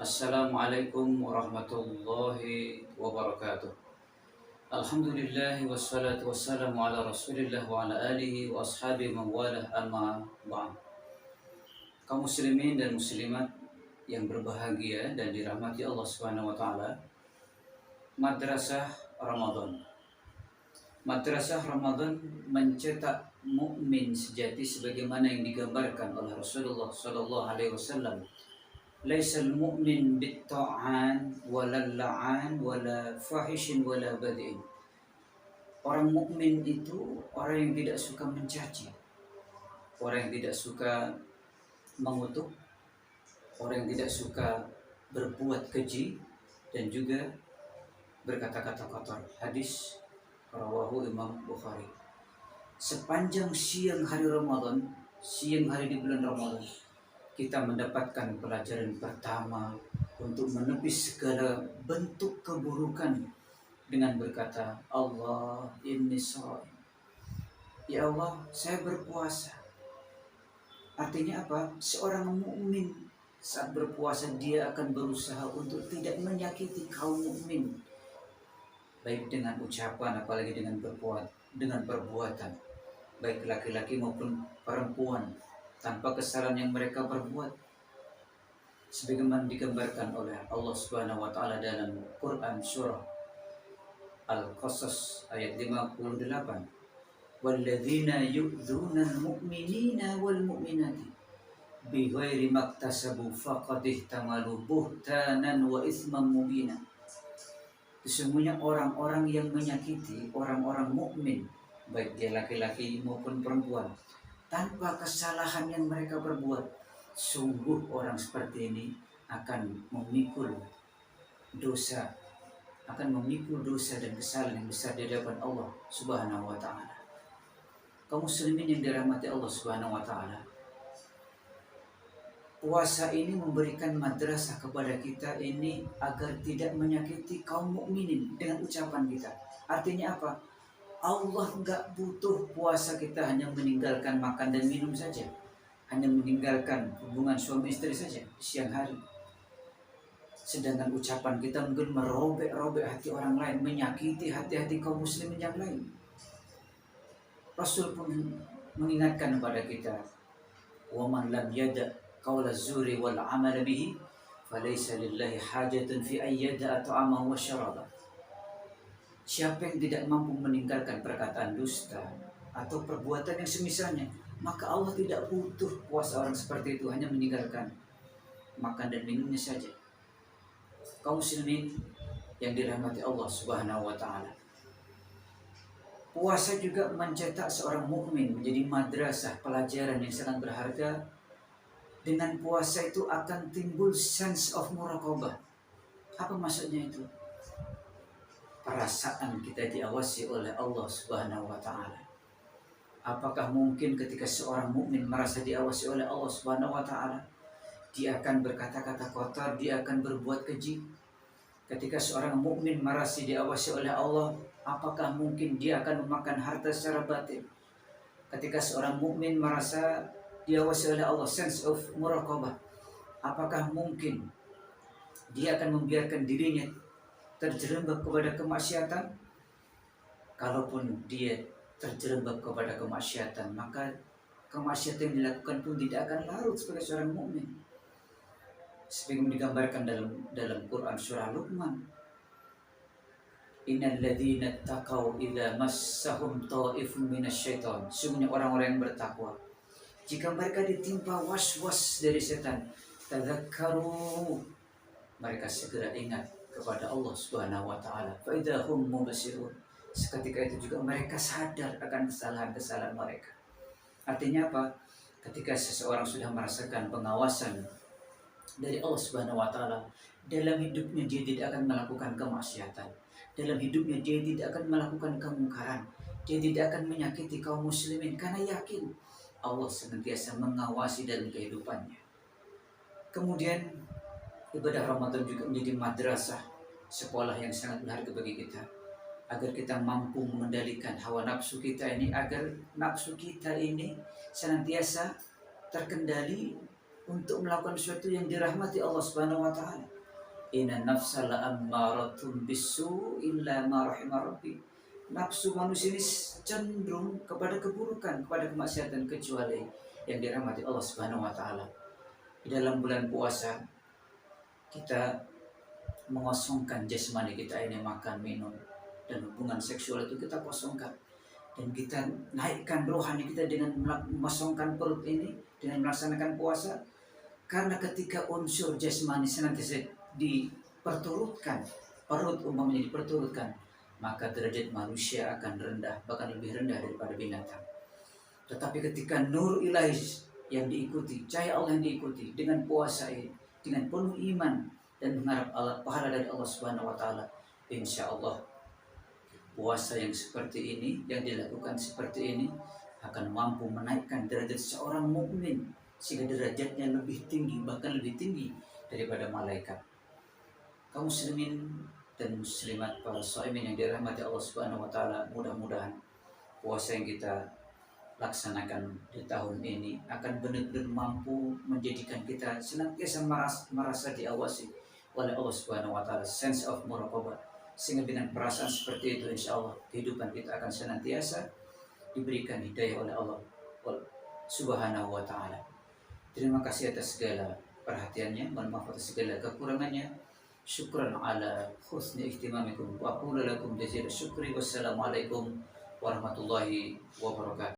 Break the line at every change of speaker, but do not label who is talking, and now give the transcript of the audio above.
Assalamualaikum warahmatullahi wabarakatuh. Alhamdulillah wassalatu wassalamu ala rasulillah wa ala alihi wa ashabi mawalah amma ba'd. Kaum muslimin dan muslimat yang berbahagia dan dirahmati Allah Subhanahu wa taala. Madrasah Ramadan. Madrasah Ramadan mencetak mukmin sejati sebagaimana yang digambarkan oleh Rasulullah sallallahu alaihi wasallam. Laisal mu'min bitta'an wala la'an wala fahishin wala badin. Orang mukmin itu orang yang tidak suka mencaci, orang yang tidak suka mengutuk, orang yang tidak suka berbuat keji dan juga berkata-kata kotor. Hadis rawahu Imam Bukhari. Sepanjang siang hari Ramadan, siang hari di bulan Ramadan, kita mendapatkan pelajaran pertama untuk menepis segala bentuk keburukan dengan berkata, Allah inni shaim. Ya Allah, saya berpuasa. Artinya apa? Seorang mukmin saat berpuasa dia akan berusaha untuk tidak menyakiti kaum mukmin, baik dengan ucapan apalagi dengan perbuatan, baik laki-laki maupun perempuan, tanpa kesalahan yang mereka perbuat, sebagaimana digambarkan oleh Allah Subhanahu wa taala dalam Quran surah Al-Qasas ayat 58. Walladzina yu'dzuna al-mu'minina wal mu'minati bighairi maktasabu faqad ihtamalu buhtanan wa itsman mubina. Sesungguhnya orang-orang yang menyakiti orang-orang mukmin, baik dia laki-laki maupun perempuan, tanpa kesalahan yang mereka perbuat, sungguh orang seperti ini akan memikul dosa dan kesalahan yang besar di hadapan Allah Subhanahu wa taala. Kaum muslimin yang dirahmati Allah Subhanahu wa taala, puasa ini memberikan madrasah kepada kita ini agar tidak menyakiti kaum mukminin dengan ucapan kita. Artinya apa? Allah nggak butuh puasa kita hanya meninggalkan makan dan minum saja, hanya meninggalkan hubungan suami istri saja siang hari. Sedangkan ucapan kita mungkin merobek-robek hati orang lain, menyakiti hati-hati kaum muslimin yang lain. Rasul pun mengingatkan kepada kita, wa man lam yada qaula zuri wal amal bihi falaysa lillahi hajatun fi ayyada ta'amahu wa syaraba. Siapa yang tidak mampu meninggalkan perkataan dusta atau perbuatan yang semisalnya, maka Allah tidak butuh puasa orang seperti itu, hanya meninggalkan makan dan minumnya saja. Kaum muslimin yang dirahmati Allah Subhanahu wa taala, puasa juga mencetak seorang mukmin menjadi madrasah, pelajaran yang sangat berharga. Dengan puasa itu akan timbul sense of muraqabah. Apa maksudnya itu? Perasaan kita diawasi oleh Allah Subhanahu wa taala. Apakah mungkin ketika seorang mukmin merasa diawasi oleh Allah Subhanahu wa taala, dia akan berkata-kata kotor, dia akan berbuat keji? Ketika seorang mukmin merasa diawasi oleh Allah, apakah mungkin dia akan memakan harta secara batin? Ketika seorang mukmin merasa diawasi oleh Allah, sense of muraqabah, apakah mungkin dia akan membiarkan dirinya terjerembab kepada kemaksiatan? Kalaupun dia terjerembab kepada kemaksiatan, maka kemaksiatan yang dilakukan pun tidak akan larut sebagai seorang mukmin. Sebagaimana digambarkan dalam Quran surah Luqman, innal ladzina taqaw idza massahum ta'ifun minasyaiton. Sungguhnya orang-orang yang bertakwa, jika mereka ditimpa was-was dari setan, tadzakkaru, mereka segera ingat kepada Allah Subhanahu wa taala. Fa idahum mubsirun. Seketika itu juga mereka sadar akan kesalahan-kesalahan mereka. Artinya apa? Ketika seseorang sudah merasakan pengawasan dari Allah Subhanahu wa taala, dalam hidupnya dia tidak akan melakukan kemaksiatan. Dalam hidupnya dia tidak akan melakukan kemungkaran. Dia tidak akan menyakiti kaum muslimin karena yakin Allah senantiasa mengawasi dalam kehidupannya. Kemudian ibadah Ramadan juga menjadi madrasah, sekolah yang sangat berharga bagi kita, agar kita mampu mengendalikan hawa nafsu kita ini, agar nafsu kita ini senantiasa terkendali untuk melakukan sesuatu yang dirahmati Allah Subhanahu wa taala. Inna nafsa la'ammaratun bisu illa ma rahimah rabbi. Nafsu manusia ini cenderung kepada keburukan, kepada kemaksiatan, kecuali yang dirahmati Allah Subhanahu wa taala. Di dalam bulan puasa kita mengosongkan jasmani kita ini, makan, minum, dan hubungan seksual itu kita kosongkan. Dan kita naikkan rohani kita dengan mengosongkan perut ini, dengan melaksanakan puasa. Karena ketika unsur jasmani senantiasa diperturutkan, perut umpamanya diperturutkan, maka derajat manusia akan rendah, bahkan lebih rendah daripada binatang. Tetapi ketika nur ilahi yang diikuti, cahaya Allah yang diikuti dengan puasa ini, dengan penuh iman dan mengharap pahala dari Allah Subhanahu wa taala, insya Allah puasa yang seperti ini, yang dilakukan seperti ini akan mampu menaikkan derajat seorang mukmin sehingga derajatnya lebih tinggi, bahkan lebih tinggi daripada malaikat. Kaum muslimin dan muslimat, para shaimin yang dirahmati Allah Subhanahu wa taala, mudah-mudahan puasa yang kita laksanakan di tahun ini akan benar-benar mampu menjadikan kita senantiasa merasa diawasi oleh Allah Subhanahu wa taala, sense of muraqabah. Sehingga dengan perasaan seperti itu, insya Allah kehidupan kita akan senantiasa diberikan hidayah oleh Allah Subhanahu wa taala. Terima kasih atas segala perhatiannya, mohon maaf atas segala kekurangannya. Syukran ala husni ihtimamikum wa aqulu lakum jazaa'al syukri. Wassalamualaikum warahmatullahi wabarakatuh.